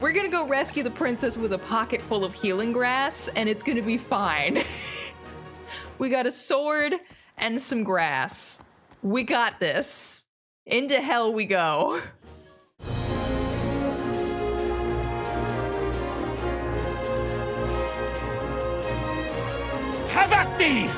We're gonna go rescue the princess with a pocket full of healing grass, and it's gonna be fine. We got a sword and some grass. We got this. Into hell we go. Have at thee!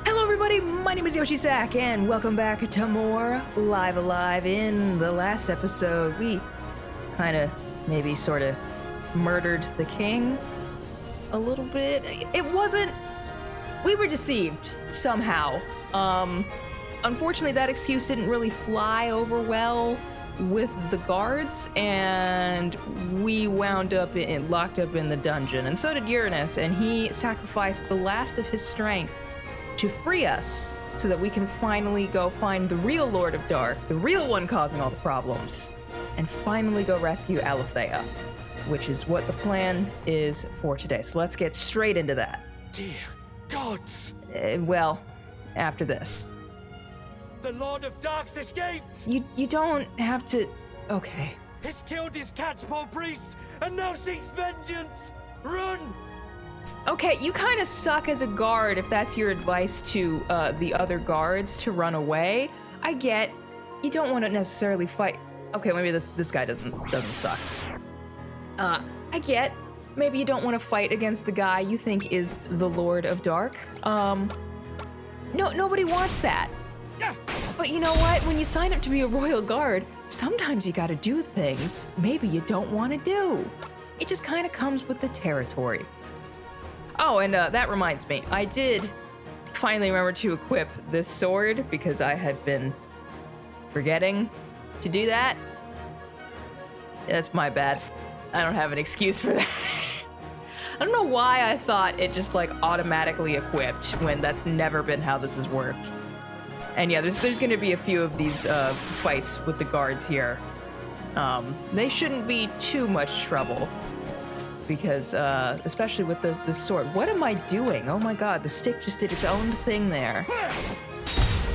Hello everybody, my name is Yoshi Stack, and welcome back to more Live Alive. In the last episode, we kinda, maybe sorta murdered the king a little bit. It wasn't... We were deceived, somehow. Unfortunately, that excuse didn't really fly over well with the guards, and we wound up locked up in the dungeon, and so did Uranus, and he sacrificed the last of his strength to free us so that we can finally go find the real Lord of Dark, the real one causing all the problems, and finally go rescue Alethea, which is what the plan is for today. So let's get straight into that. Dear gods! Well, after this. The Lord of Dark's escaped! You don't have to... Okay. He's killed his cat's-paw priest and now seeks vengeance! Run! Okay, you kind of suck as a guard if that's your advice to the other guards to run away. I get you don't want to necessarily fight. Okay, maybe this guy doesn't suck. I get maybe you don't want to fight against the guy you think is the Lord of Dark. Nobody wants that. But you know what? When you sign up to be a royal guard, sometimes you gotta do things maybe you don't want to do. It just kind of comes with the territory. Oh, and that reminds me, I did finally remember to equip this sword because I had been forgetting to do that. That's my bad. I don't have an excuse for that. I don't know why I thought it just like automatically equipped when that's never been how this has worked. And yeah, there's gonna be a few of these fights with the guards here. They shouldn't be too much trouble because especially with this sword. What am I doing? Oh my god, the stick just did its own thing there.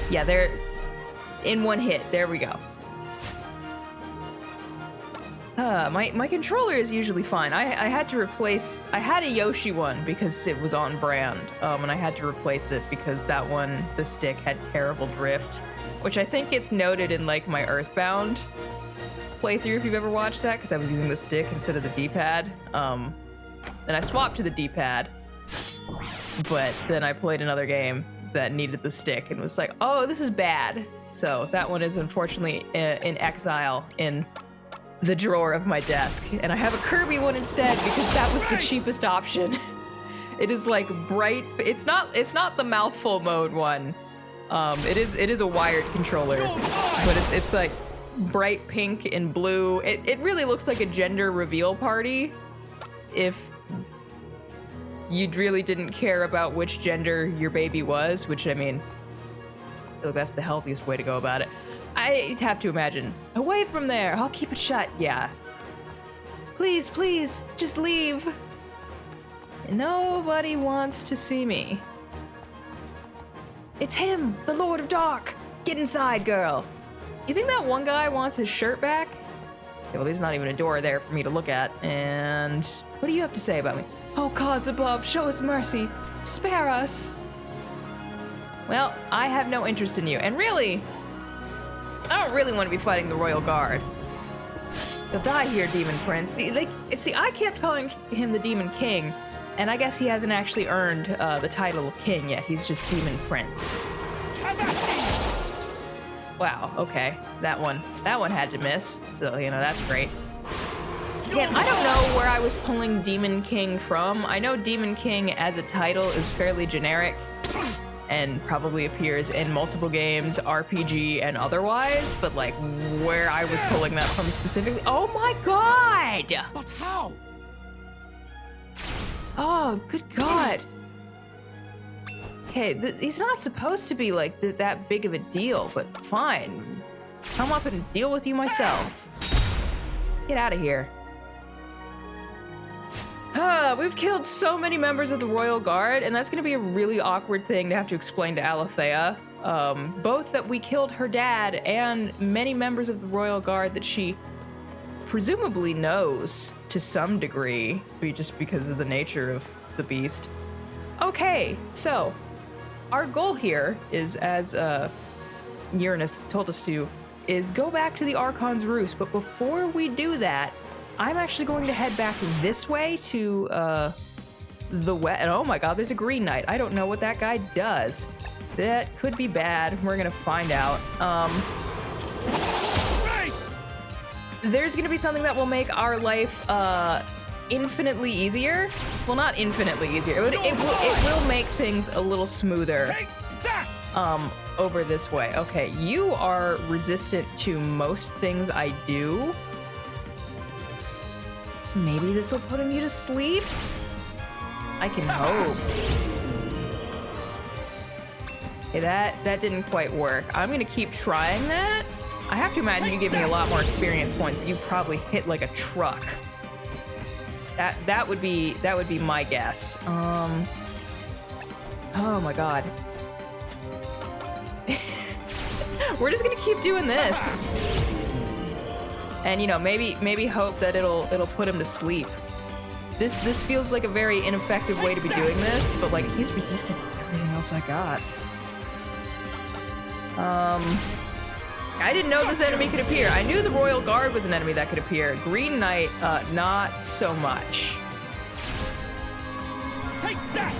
Yeah, they're in one hit. There we go. My controller is usually fine. I had to replace... I had a Yoshi one because it was on brand, and I had to replace it because that one, the stick, had terrible drift, which I think it's noted in, like, my Earthbound playthrough, if you've ever watched that, because I was using the stick instead of the D-pad. And I swapped to the D-pad, but then I played another game that needed the stick and was like, oh, this is bad. So that one is unfortunately in exile in the drawer of my desk, and I have a Kirby one instead because that was the cheapest option. It is like bright. It's not the mouthful mode one. It is a wired controller, but it's like bright pink and blue. It really looks like a gender reveal party if you really didn't care about which gender your baby was, which I mean, I feel like that's the healthiest way to go about it. I have to imagine. Away from there. I'll keep it shut. Yeah. Please, please, just leave. Nobody wants to see me. It's him, the Lord of Dark. Get inside, girl. You think that one guy wants his shirt back? Okay, well, there's not even a door there for me to look at. And what do you have to say about me? Oh, gods above, show us mercy. Spare us. Well, I have no interest in you. And really, I don't really want to be fighting the Royal Guard. You'll die here, Demon Prince. See, I kept calling him the Demon King, and I guess he hasn't actually earned the title of King yet. He's just Demon Prince. Wow, okay. That one had to miss, so, you know, that's great. Again, I don't know where I was pulling Demon King from. I know Demon King as a title is fairly generic, and probably appears in multiple games, RPG and otherwise, but like where I was pulling that from specifically. Oh my god! But how? Oh, good god. Okay, he's not supposed to be like that big of a deal, but fine. Come up and deal with you myself. Get out of here. We've killed so many members of the Royal Guard, and that's gonna be a really awkward thing to have to explain to Alethea. Both that we killed her dad and many members of the Royal Guard that she presumably knows to some degree, just because of the nature of the beast. Okay, so our goal here is, as Uranus told us to, is go back to the Archon's Roost. But before we do that, I'm actually going to head back this way to the west. And oh my god, there's a Green Knight. I don't know what that guy does. That could be bad. We're gonna find out. There's gonna be something that will make our life infinitely easier. Well, not infinitely easier. It will make things a little smoother. Over this way. Okay, you are resistant to most things I do. Maybe this will put you to sleep? I can hope. Okay, that didn't quite work. I'm gonna keep trying that. I have to imagine you give me a lot more experience points. You probably hit like a truck. That would be my guess. Oh my god. We're just gonna keep doing this. And you know, maybe hope that it'll put him to sleep. This feels like a very ineffective way to be doing this, but like he's resistant to everything else I got. I didn't know this enemy could appear. I knew the Royal Guard was an enemy that could appear. Green Knight, not so much. Take that!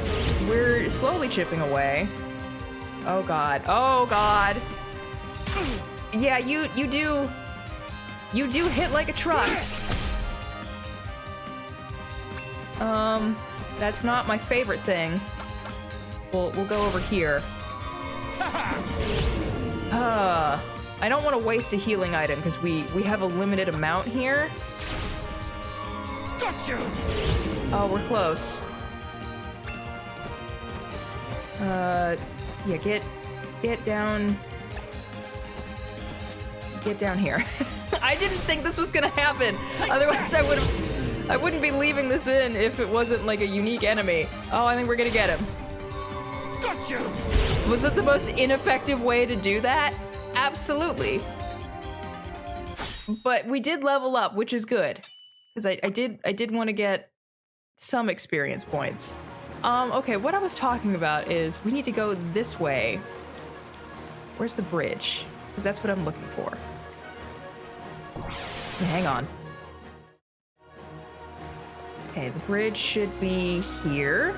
We're slowly chipping away. Oh god. Oh god. Yeah, you do hit like a truck. That's not my favorite thing. We'll go over here. I don't want to waste a healing item because we have a limited amount here. Gotcha! Oh, we're close. Yeah, get down. Get down here. I didn't think this was gonna happen. Otherwise, I wouldn't be leaving this in if it wasn't like a unique enemy. Oh, I think we're gonna get him. Gotcha! Was it the most ineffective way to do that? Absolutely. But we did level up, which is good. Because I did want to get some experience points. Okay, what I was talking about is we need to go this way. Where's the bridge? Because that's what I'm looking for. Hang on. Okay, the bridge should be here.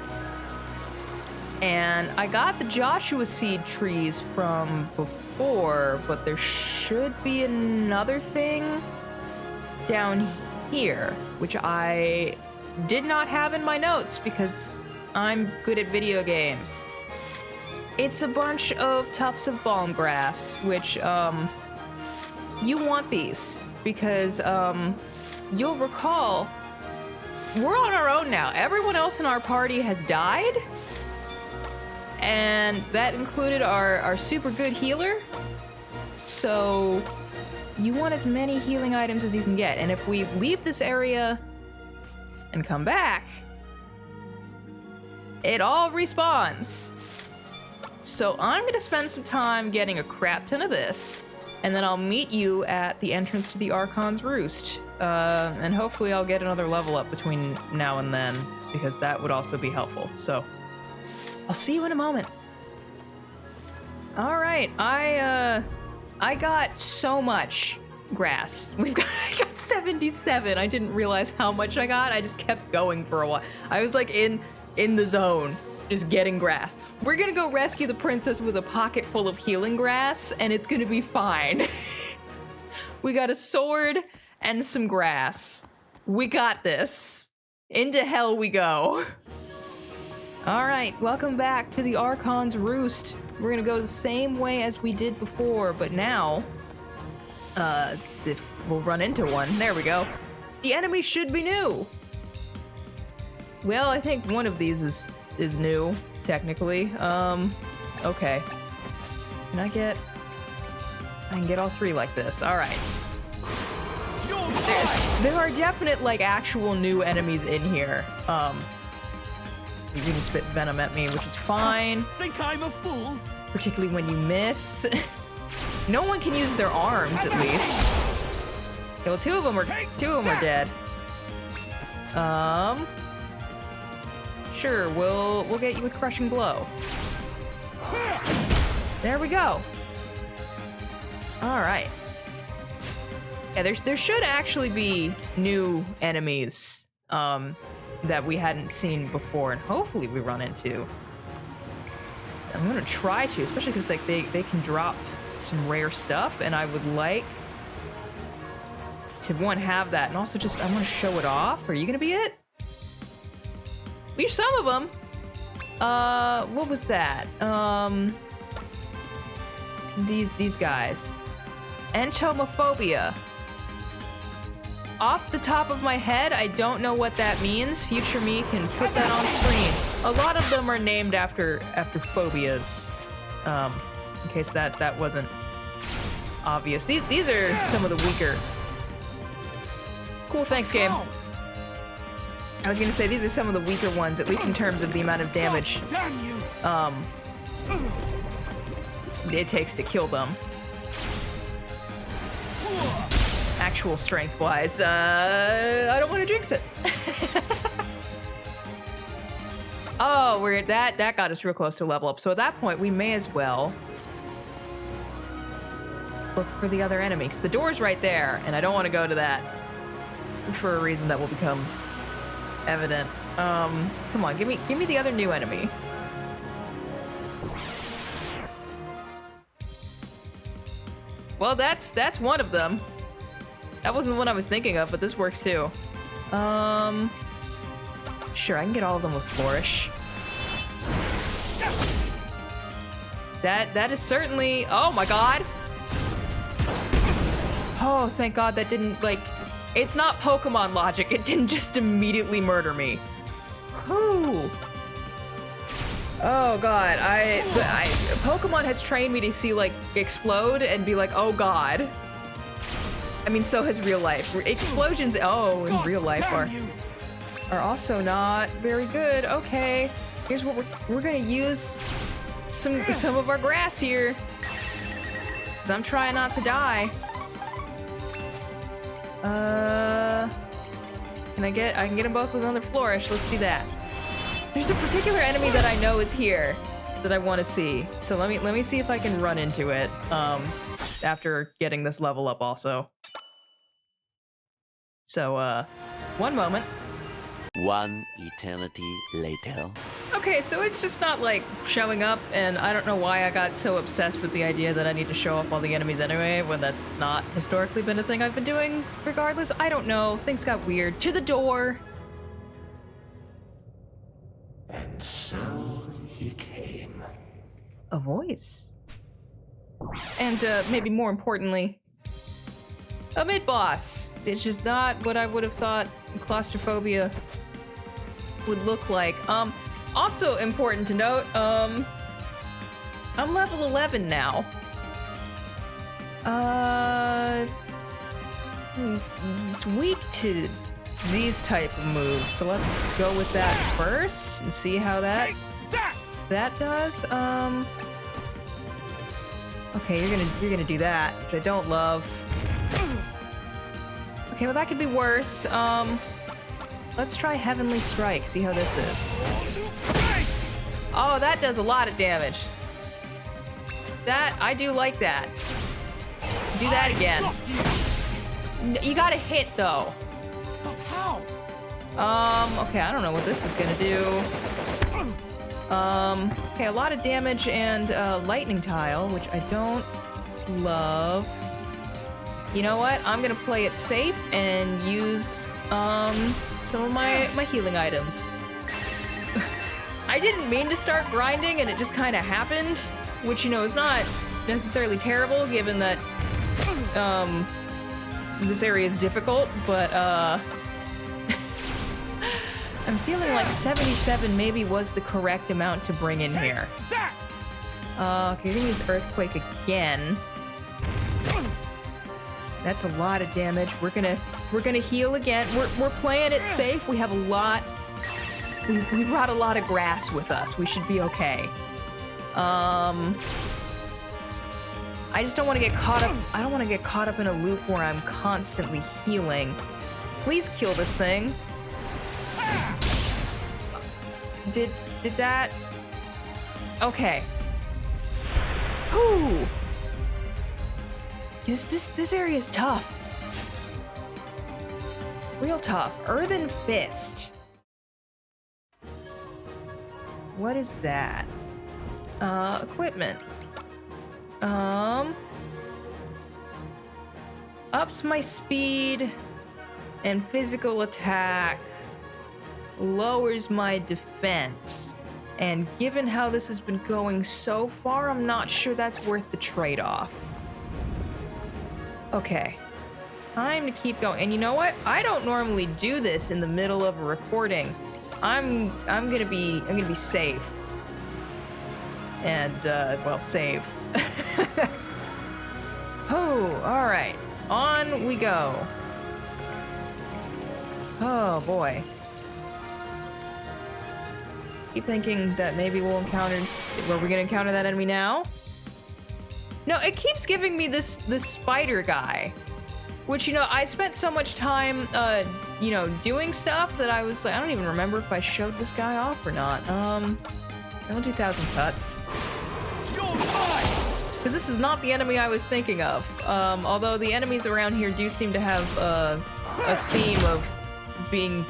And I got the Joshua seed trees from before, but there should be another thing down here, which I did not have in my notes because I'm good at video games. It's a bunch of tufts of balm grass, which, you want these because, you'll recall, we're on our own now. Everyone else in our party has died. And that included our super good healer. So you want as many healing items as you can get. And if we leave this area and come back, it all respawns. So I'm gonna spend some time getting a crap ton of this, and then I'll meet you at the entrance to the Archon's Roost. And hopefully I'll get another level up between now and then, because that would also be helpful. So I'll see you in a moment. All right, I got so much grass. I got 77. I didn't realize how much I got. I just kept going for a while. I was like in the zone, just getting grass. We're gonna go rescue the princess with a pocket full of healing grass, and it's gonna be fine. We got a sword and some grass. We got this. Into hell we go. All right, welcome back to the Archon's Roost. We're gonna go the same way as we did before, but now, if we'll run into one. There we go. The enemy should be new. Well, I think one of these is new, technically. Okay. I can get all three like this. All right. There are definite, like, actual new enemies in here. You can spit venom at me, which is fine. Think I'm a fool? particularly when you miss. No one can use their arms, at least. Okay, well, two of them are dead. Sure, we'll get you with crushing blow. There we go. All right. Yeah, there should actually be new enemies that we hadn't seen before, and hopefully we run into. I'm gonna try to, especially because like they can drop some rare stuff, and I would like to have that, and also just I want to show it off. Are you gonna be it? We're some of them. What was that? These guys. Entomophobia. Off the top of my head, I don't know what that means. Future me can put that on screen. A lot of them are named after phobias. In case that wasn't obvious. These are some of the weaker. Cool, thanks, game. I was gonna say these are some of the weaker ones, at least in terms of the amount of damage it takes to kill them. Actual strength-wise, I don't want to jinx it. Oh, that got us real close to level up. So at that point, we may as well look for the other enemy, because the door's right there, and I don't want to go to that for a reason that will become evident. Come on, give me the other new enemy. Well, that's one of them. That wasn't the one I was thinking of, but this works too. Sure, I can get all of them with Flourish. That is certainly... Oh my god! Oh, thank god that didn't, like... It's not Pokemon logic, it didn't just immediately murder me. Whew. Oh god, Pokemon has trained me to see, like, explode and be like, oh god. I mean, so has real life. Explosions, in real life are also not very good. Okay, here's what we're gonna use some of our grass here, because I'm trying not to die. I can get them both with another Flourish. Let's do that. There's a particular enemy that I know is here that I want to see. So let me see if I can run into it after getting this level up also. So one moment. One eternity later. Okay, so it's just not like showing up, and I don't know why I got so obsessed with the idea that I need to show off all the enemies anyway, when that's not historically been a thing I've been doing regardless. I don't know, things got weird. To the door! And so he came. A voice. And maybe more importantly, a mid-boss. It's just not what I would have thought claustrophobia would look like. Also important to note, I'm level 11 now. It's weak to these type of moves, so let's go with that first and see how that does. Okay, you're gonna do that, which I don't love. Okay, well that could be worse. Let's try Heavenly Strike, see how this is. Oh, that does a lot of damage. I do like that. Do that again. You gotta hit, though. But how? Okay, I don't know what this is gonna do. Okay, a lot of damage and lightning tile, which I don't love. You know what? I'm gonna play it safe and use some of my healing items. I didn't mean to start grinding, and it just kind of happened, which, you know, is not necessarily terrible given that this area is difficult, but I'm feeling like 77 maybe was the correct amount to bring in here. Okay, you're gonna use Earthquake again. That's a lot of damage. We're gonna heal again. We're playing it safe. We have a lot. We brought a lot of grass with us. We should be okay. I just don't want to get caught up. I don't want to get caught up in a loop where I'm constantly healing. Please kill this thing. Did that? Okay. Whew. This area is tough. Real tough. Earthen Fist. What is that? Equipment. Ups my speed and physical attack. Lowers my defense. And given how this has been going so far, I'm not sure that's worth the trade-off. Okay. Time to keep going. And you know what? I don't normally do this in the middle of a recording. I'm gonna be safe. And well, save. Oh, all right. On we go. Oh boy. Keep thinking that maybe we'll encounter. Were we gonna encounter that enemy now? No, it keeps giving me this spider guy. Which, you know, I spent so much time, you know, doing stuff that I was like, I don't even remember if I showed this guy off or not. I don't do 1,000 cuts. Because this is not the enemy I was thinking of. Although the enemies around here do seem to have a theme of being,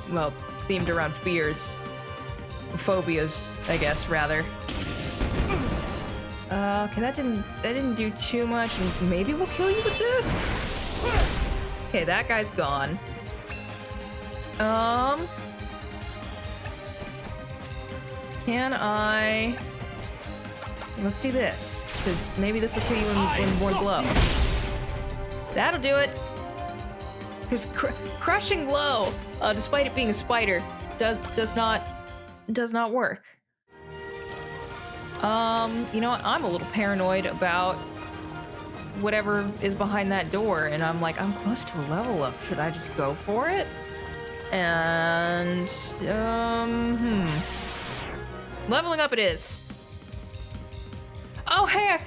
well, themed around fears. Phobias, I guess, rather. Okay, that didn't do too much. Maybe we'll kill you with this? Okay, that guy's gone. Can I... Let's do this, because maybe this will kill you in one blow. That'll do it. Because crushing blow, despite it being a spider, does not work. You know what? I'm a little paranoid about whatever is behind that door, and I'm like, I'm close to a level up. Should I just go for it? And leveling up it is. Oh, hey,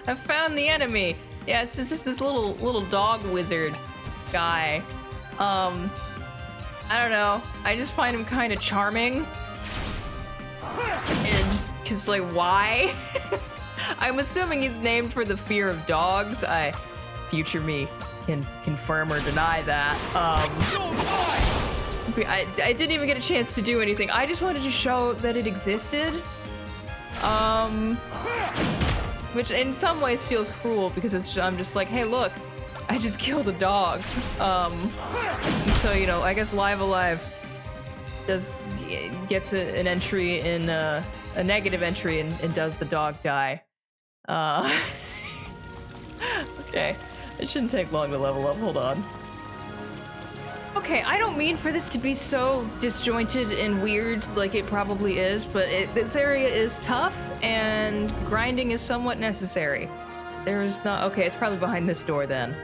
I found the enemy. Yeah, it's just this little dog wizard guy. I don't know. I just find him kind of charming. And just like, why? I'm assuming he's named for the fear of dogs. Future me can confirm or deny that. I didn't even get a chance to do anything. I just wanted to show that it existed. Which in some ways feels cruel because I'm just like, hey, look, I just killed a dog. So, you know, I guess Live Alive gets an entry in a negative entry and does the dog die. Okay, it shouldn't take long to level up. Hold on. Okay, I don't mean for this to be so disjointed and weird like it probably is, but this area is tough and grinding is somewhat necessary. There's not... Okay, it's probably behind this door then.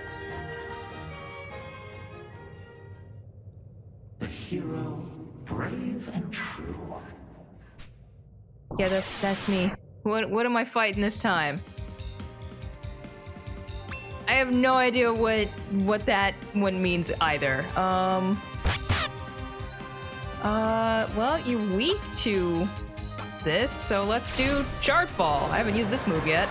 The hero, brave and true. Yeah, that's me. What am I fighting this time? I have no idea what that one means either. Well, you're weak to this, so let's do Shardfall. I haven't used this move yet.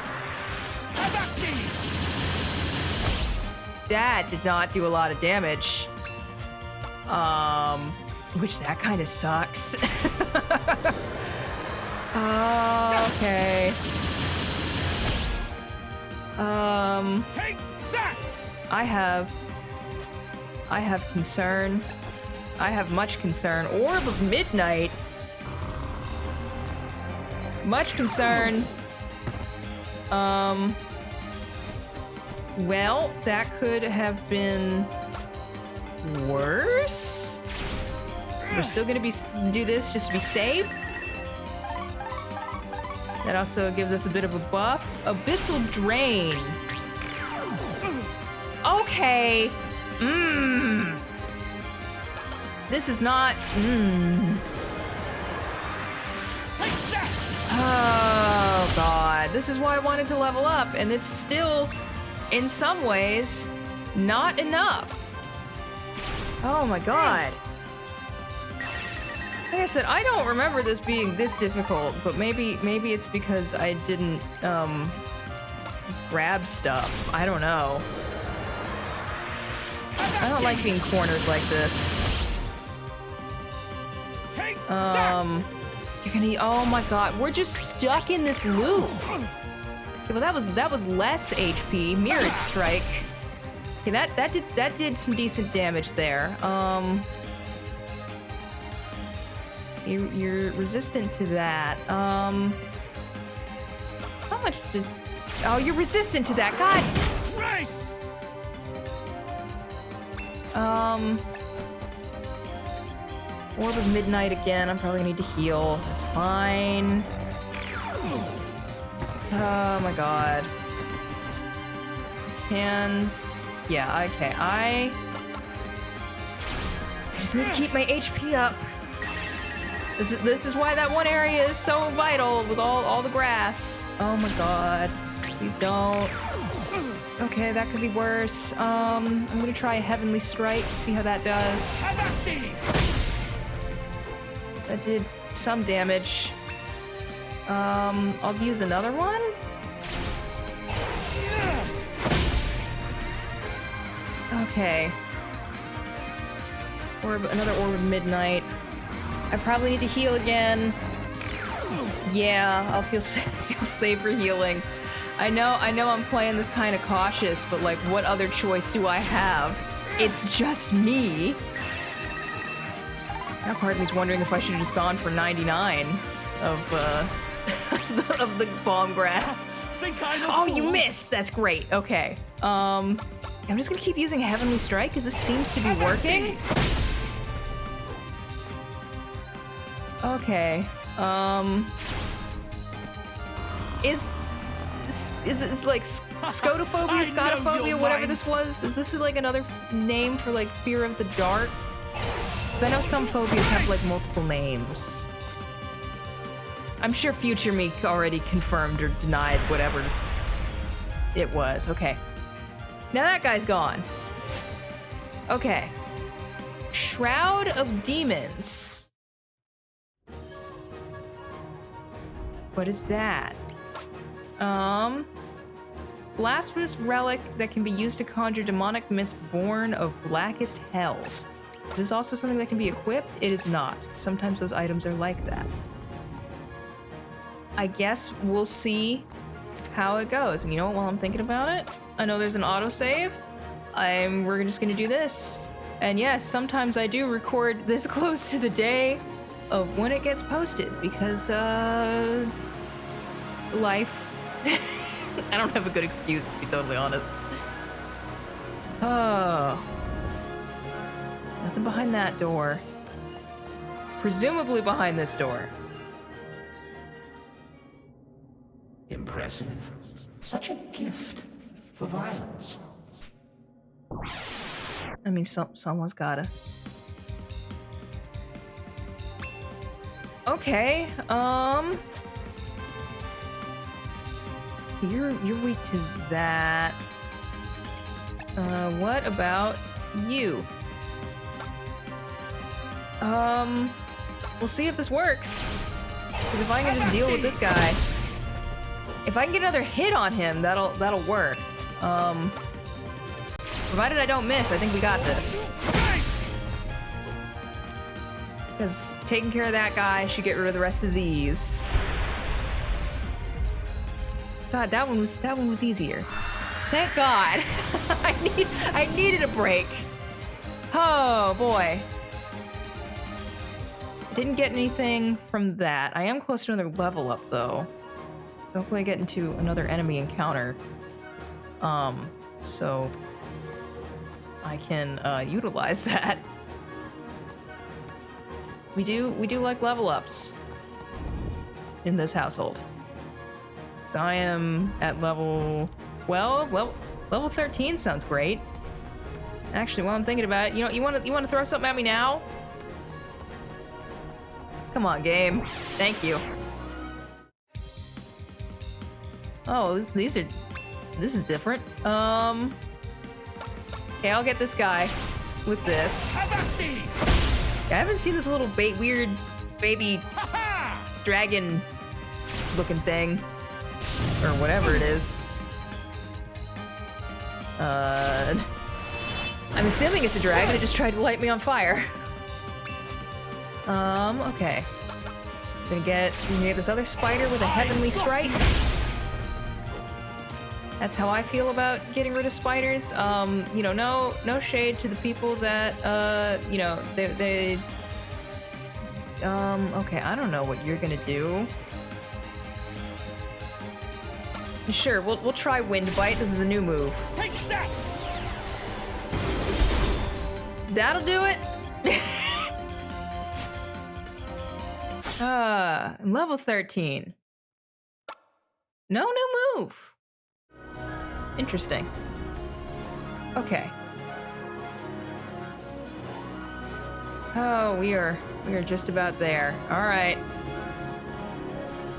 That did not do a lot of damage. Which that kind of sucks. Okay. Take that! I have concern. I have much concern. Orb of Midnight. Much concern. Well, that could have been worse. We're still gonna do this just to be safe. That also gives us a bit of a buff. Abyssal Drain. Okay. This is not... Oh god, this is why I wanted to level up, and it's still, in some ways, not enough. Oh my god. Like I said, I don't remember this being this difficult, but maybe it's because I didn't grab stuff. I don't know. I don't like being cornered like this. You're gonna. Oh my god, we're just stuck in this loop. Okay, well, that was less HP. Mirrored strike. Okay, that did some decent damage there. You're resistant to that. How much does? Oh, you're resistant to that. God. Grace! Orb of Midnight again. I'm probably gonna need to heal. That's fine. Oh my god. Yeah, okay. I just need to keep my HP up. This is why that one area is so vital with all the grass. Oh my god. Please don't. Okay, that could be worse. I'm gonna try a Heavenly Strike, see how that does. That did some damage. I'll use another one. Okay. Another Orb of Midnight. I probably need to heal again. Yeah, I'll feel safe for healing. I know I'm playing this kind of cautious, but like, what other choice do I have? It's just me. Now part of me's wondering if I should have just gone for 99 of of the bomb grass. Oh, you missed! That's great. Okay. I'm just gonna keep using Heavenly Strike because this seems to be working. Okay. Is it like scotophobia, scotophobia, whatever this was? Is this like another name for like fear of the dark? Because I know some phobias have like multiple names. I'm sure future me already confirmed or denied whatever it was. Okay. Now that guy's gone. Okay. Shroud of Demons. What is that? Blasphemous relic that can be used to conjure demonic mist born of blackest hells. Is this also something that can be equipped? It is not. Sometimes those items are like that. I guess we'll see how it goes. And you know what, while I'm thinking about it, I know there's an autosave. We're just gonna do this. And yes, sometimes I do record this close to the day of when it gets posted because, life. I don't have a good excuse, to be totally honest. Oh. Nothing behind that door. Presumably behind this door. Impressive. Such a gift for violence. I mean, someone's gotta. Okay, You're weak to that. What about you? We'll see if this works. Because if I can just deal with this guy, if I can get another hit on him, that'll work. Provided I don't miss, I think we got this. Because taking care of that guy should get rid of the rest of these. God, that one was easier. Thank God. I needed a break. Oh boy. Didn't get anything from that. I am close to another level up though. So hopefully I get into another enemy encounter. So I can utilize that. We do like level ups in this household. So I am at level 12. Level 13 sounds great. Actually, while I'm thinking about it, you want to throw something at me now? Come on, game. Thank you. Oh, this is different. Okay, I'll get this guy with this. I haven't seen this little weird baby dragon looking thing. Or whatever it is. I'm assuming it's a dragon that just tried to light me on fire. Okay. Gonna get this other spider with a heavenly strike. That's how I feel about getting rid of spiders. You know, no shade to the people that, you know, they okay, I don't know what you're gonna do. Sure, we'll try Wind Bite. This is a new move. Take that! That'll do it. Level 13. No new move. Interesting. Okay. Oh, we are just about there. All right.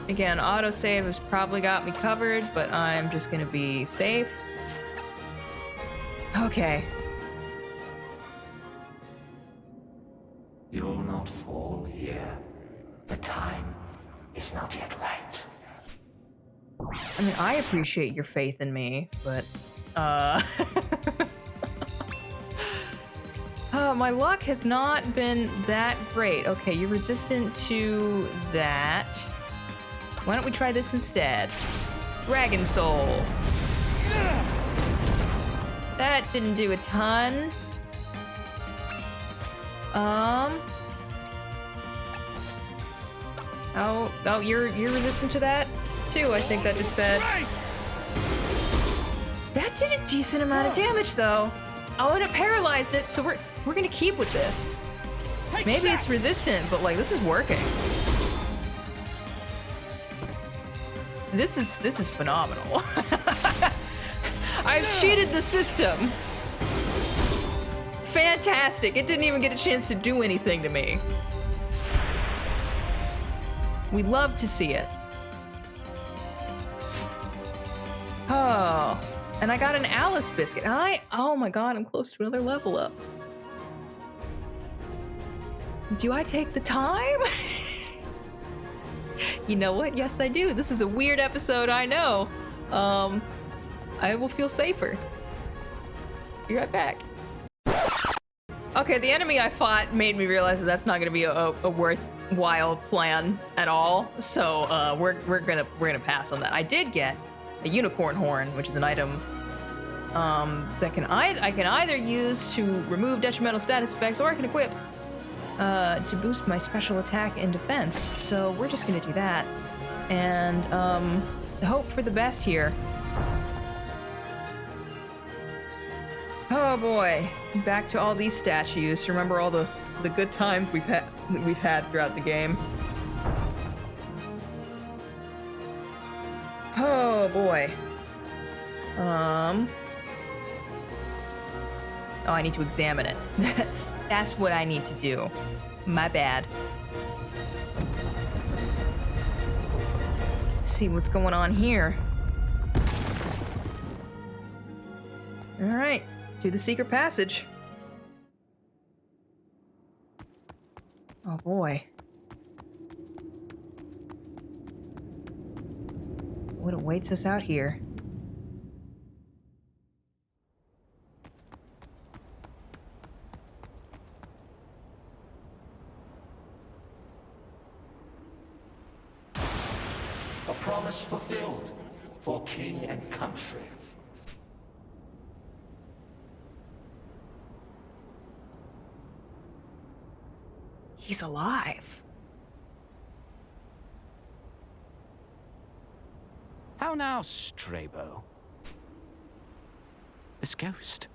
Again, autosave has probably got me covered, but I'm just gonna be safe. Okay. You'll not fall here. The time is not yet right. I mean, I appreciate your faith in me, but, my luck has not been that great. Okay, you're resistant to that. Why don't we try this instead? Dragon Soul. That didn't do a ton. Oh, you're resistant to that too, I think that just said. That did a decent amount of damage though. Oh, and it paralyzed it, so we're gonna keep with this. Maybe it's resistant, but like this is working. This is phenomenal. I've cheated the system. Fantastic. It didn't even get a chance to do anything to me. We love to see it. Oh, and I got an Alice biscuit. Oh my god, I'm close to another level up. Do I take the time? You know what? Yes, I do. This is a weird episode, I know. I will feel safer. Be right back. Okay, the enemy I fought made me realize that that's not going to be a worthwhile plan at all. So we're gonna pass on that. I did get a unicorn horn, which is an item that I can either use to remove detrimental status effects, or I can equip to boost my special attack and defense. So we're just gonna do that, and hope for the best here. Oh boy, back to all these statues. Remember all the good times we've had throughout the game. Oh boy. Oh, I need to examine it. That's what I need to do. My bad. Let's see what's going on here. All right, to the secret passage. Oh boy. What awaits us out here? A promise fulfilled for king and country. He's alive. How now, Strabo? This ghost.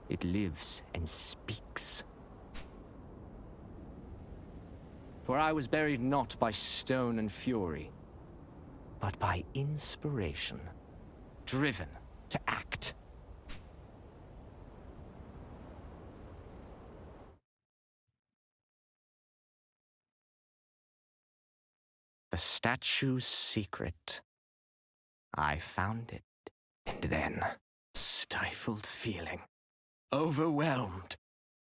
It lives and speaks. For I was buried not by stone and fury, but by inspiration, driven to act. The statue's secret. I found it. And then, stifled feeling, overwhelmed.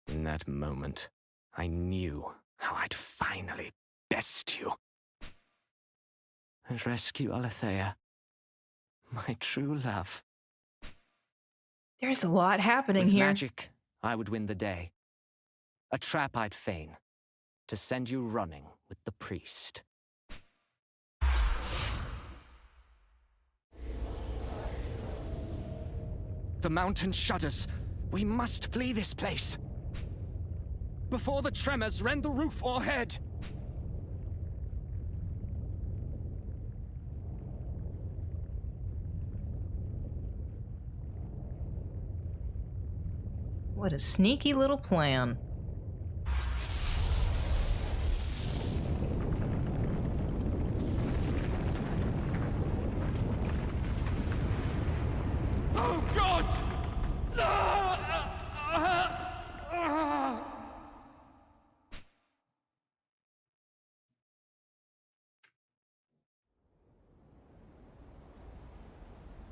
In that moment, I knew how I'd finally best you. And rescue Alethea, my true love. There's a lot happening With here. magic, I would win the day. A trap I'd feign, to send you running with the priest. The mountain shudders. We must flee this place. Before the tremors rend the roof o'erhead. What a sneaky little plan. Oh, God!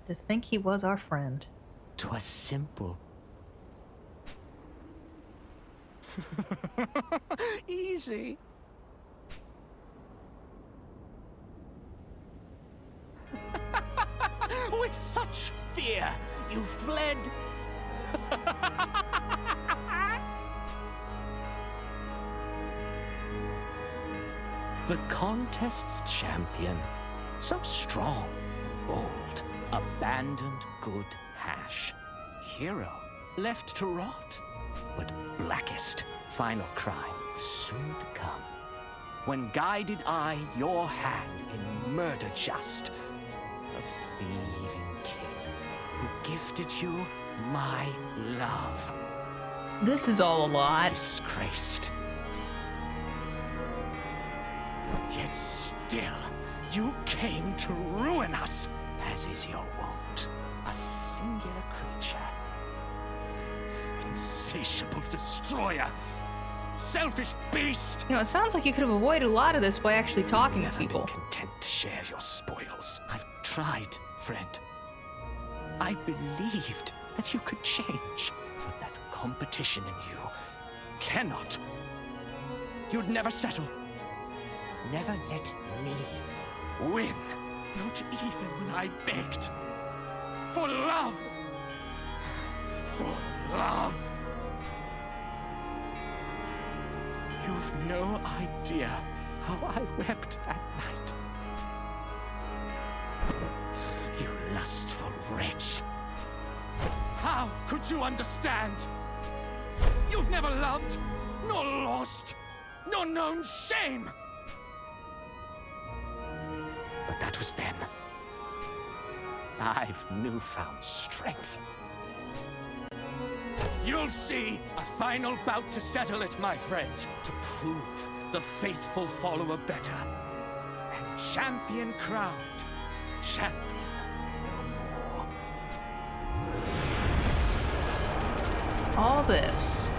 To think he was our friend. 'Twas simple. Easy. With such fear, you fled. The contest's champion, so strong, bold, abandoned good hash. Hero, left to rot. But blackest, final crime soon to come. When guided I your hand in murder just, a thieving king who gifted you my love. This is all a lot. Disgraced. Yet still, you came to ruin us, as is your wont. A singular creature. Insatiable destroyer. Selfish beast. You know, it sounds like you could have avoided a lot of this by actually talking to Never people. been content to share your spoils. I've tried, friend. I believed that you could change, but that competition in you cannot. You'd never settle. Never let me win. Not even when I begged. For love. For love. You've no idea how I wept that night. You lustful wretch. How could you understand? You've never loved, nor lost, nor known shame. But that was then. I've newfound strength. You'll see a final bout to settle it, my friend. To prove the faithful follower better. And champion crowned. Champion no more. All this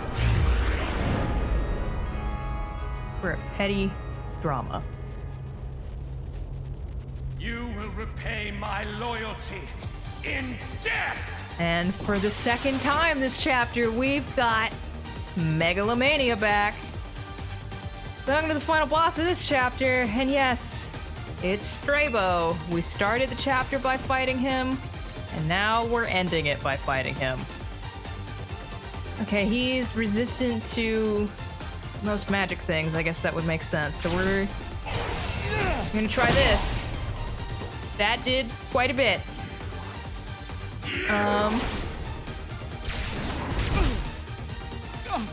for a petty drama. You will repay my loyalty in death! And for the second time this chapter, we've got Megalomania back. Welcome to the final boss of this chapter, and yes, it's Strabo. We started the chapter by fighting him, and now we're ending it by fighting him. Okay, he's resistant to most magic things. I guess that would make sense. So we're gonna try this. That did quite a bit.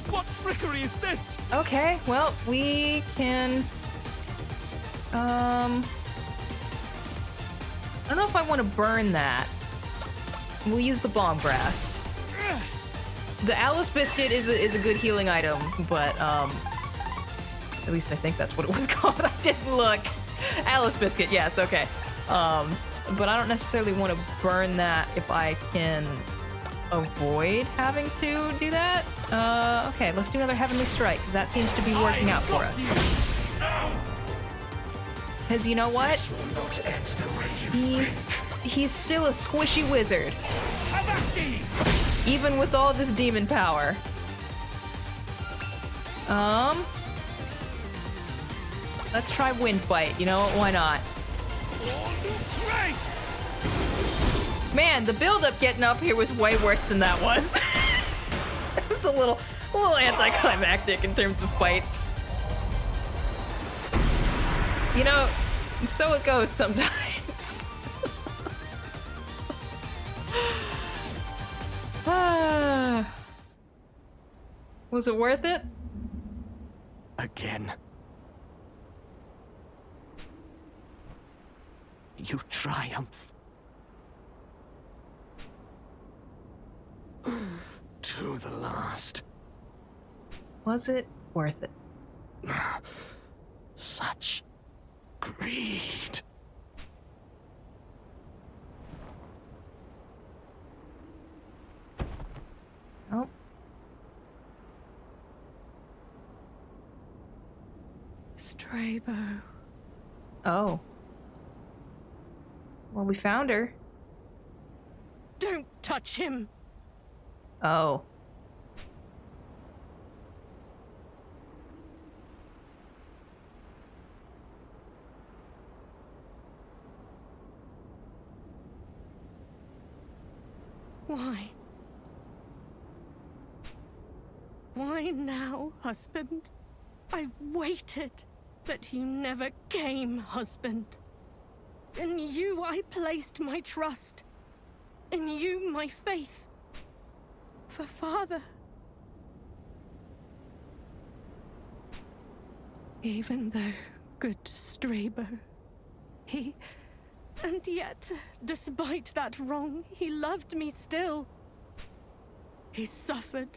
What trickery is this? Okay, well, we can... I don't know if I want to burn that. We'll use the bomb grass. The Alice Biscuit is a good healing item, but, at least I think that's what it was called. I didn't look. Alice Biscuit, yes, okay. But I don't necessarily want to burn that if I can avoid having to do that. Okay, let's do another Heavenly Strike, because that seems to be working out for us. Because you know what? He's he's still a squishy wizard. Even with all this demon power. Let's try Wind Bite. You know what? Why not? Man, the build-up getting up here was way worse than that was. It was a little anticlimactic in terms of fights. You know, so it goes sometimes. Was it worth it? Again. You triumph. To the last. Was it worth it? Such greed. Oh. Strabo. Oh. Well, we found her. Don't touch him! Oh. Why? Why now, husband? I waited, but you never came, husband. In you I placed my trust. In you my faith. For father. Even though good Strabo, he... And yet, despite that wrong, he loved me still. He suffered.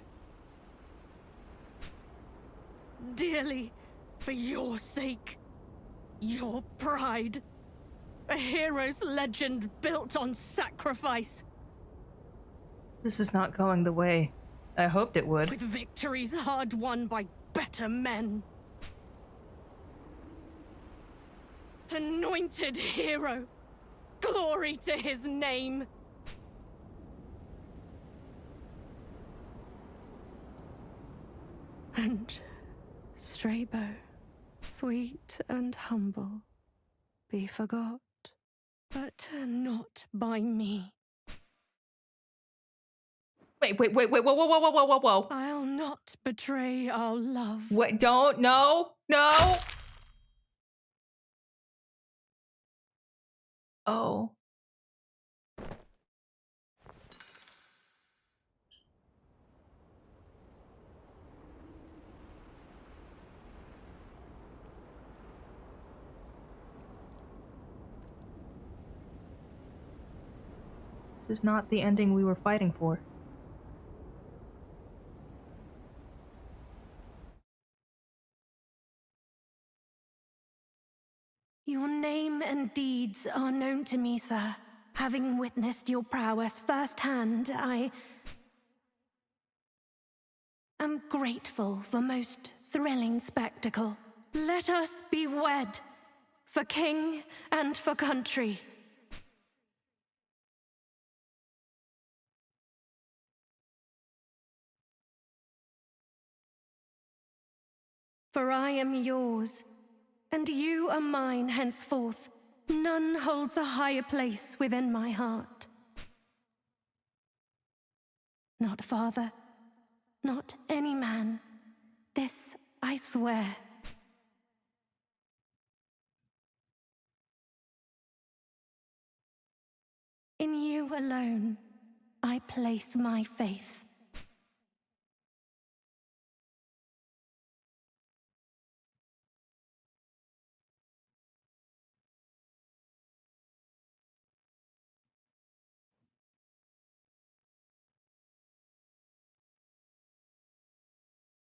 Dearly, for your sake. Your pride. A hero's legend built on sacrifice. This is not going the way I hoped it would. With victories hard won by better men. Anointed hero. Glory to his name. And Strabo, sweet and humble, be forgot, but not by me. Wait, whoa. I'll not betray our love. Wait, don't, no. Oh. This is not the ending we were fighting for. Your name and deeds are known to me, sir. Having witnessed your prowess firsthand, I am grateful for most thrilling spectacle. Let us be wed, for king and for country. For I am yours, and you are mine henceforth. None holds a higher place within my heart. Not father, not any man. This I swear. In you alone, I place my faith.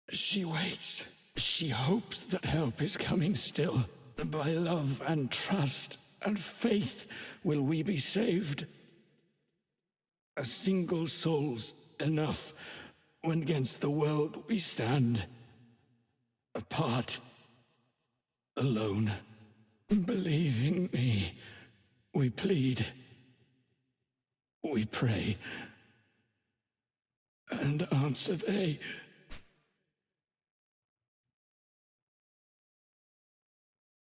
She waits. She hopes that help is coming still. By love and trust and faith will we be saved. A single soul's enough when against the world we stand. Apart, alone. Believe in me, we plead. we pray. And answer they,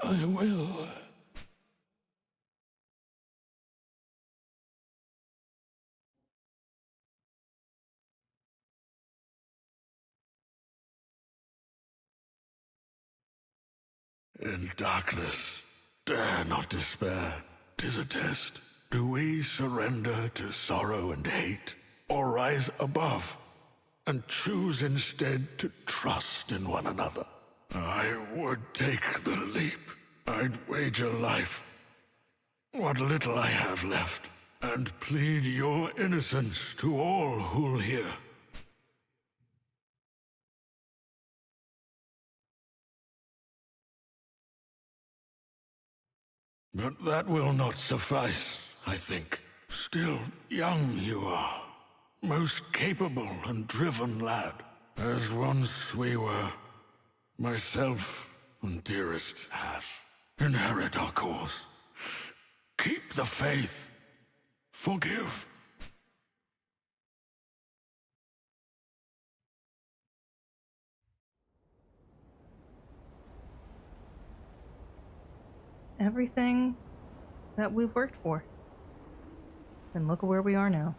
I will. In darkness, dare not despair. 'Tis a test. Do we surrender to sorrow and hate, or rise above and choose instead to trust in one another? I would take the leap. I'd wager life, what little I have left, and plead your innocence to all who'll hear. But that will not suffice, I think. Still young you are, most capable and driven lad, as once we were, myself and dearest Ash. Inherit our cause. Keep the faith. Forgive. Everything that we've worked for. And look at where we are now.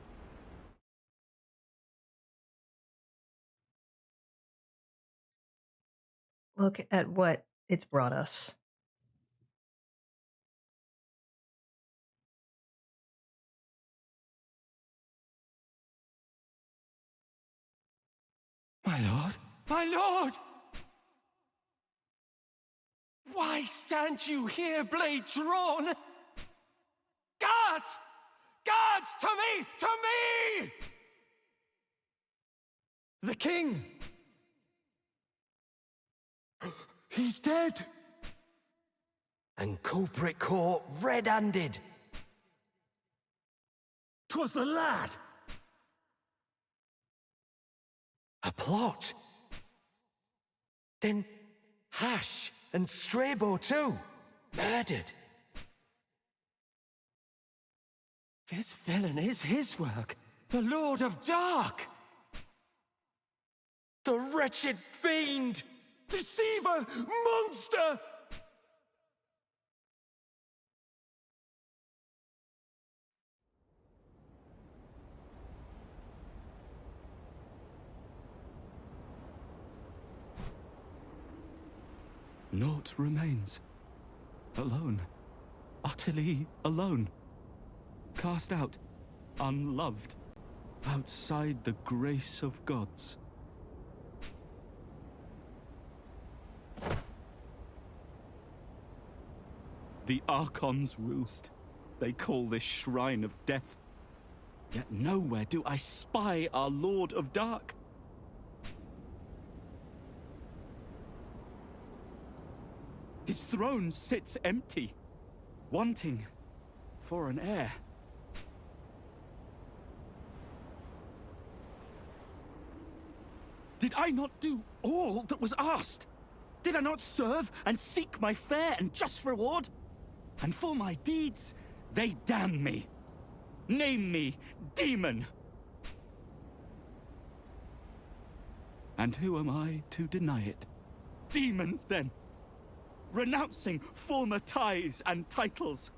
Look at what it's brought us. My lord? My lord! Why stand you here, blade drawn? Guards! Guards! To me! To me! The king! He's dead! And culprit caught red-handed. 'Twas the lad! A plot? Then Hash and Strabo too, murdered. This villain is his work, the Lord of Dark! The wretched fiend! Deceiver! Monster! Naught remains. Alone. Utterly alone. Cast out. Unloved. Outside the grace of gods. The Archon's roost. They call this shrine of death. Yet nowhere do I spy our Lord of Dark. His throne sits empty, wanting for an heir. Did I not do all that was asked? Did I not serve and seek my fair and just reward? And for my deeds, they damn me. Name me demon. And who am I to deny it? Demon, then. Renouncing former ties and titles.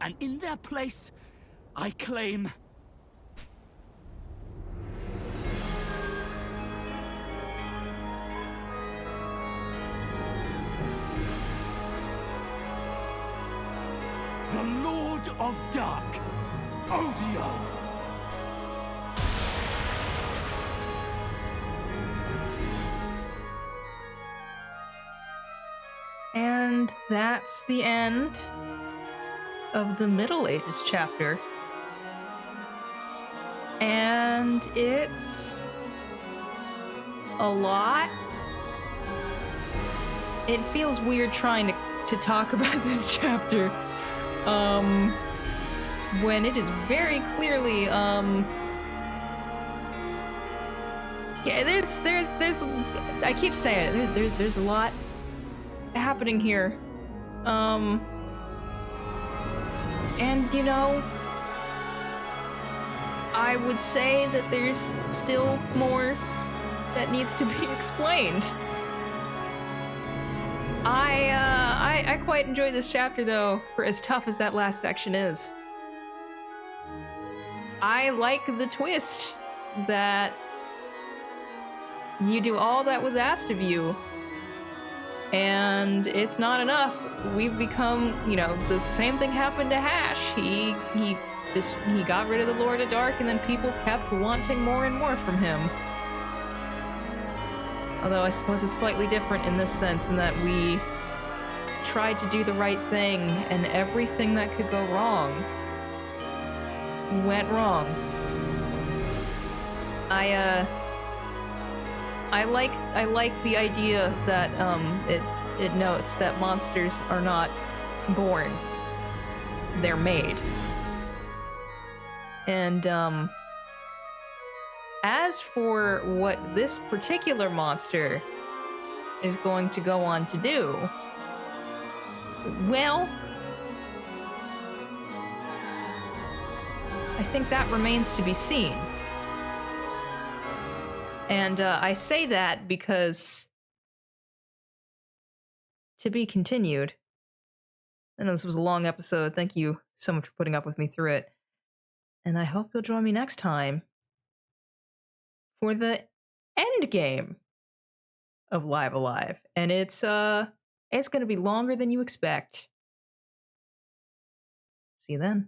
And in their place, I claim... the Lord of Dark, Odio! And that's the end of the Middle Ages chapter. And it's a lot. It feels weird trying to talk about this chapter when it is very clearly Yeah, there's I keep saying it, there's a lot happening here. And you know, I would say that there's still more that needs to be explained. I quite enjoyed this chapter though, for as tough as that last section is. I like the twist that you do all that was asked of you, and it's not enough. We've become, you know, the same thing happened to Hash. He got rid of the Lord of Dark, and then people kept wanting more and more from him. Although I suppose it's slightly different in this sense, in that we tried to do the right thing, and everything that could go wrong went wrong. I like the idea that it notes that monsters are not born, they're made. And as for what this particular monster is going to go on to do, well, I think that remains to be seen. And I say that because, to be continued. I know this was a long episode. Thank you so much for putting up with me through it. And I hope you'll join me next time for the end game of Live Alive. And it's going to be longer than you expect. See you then.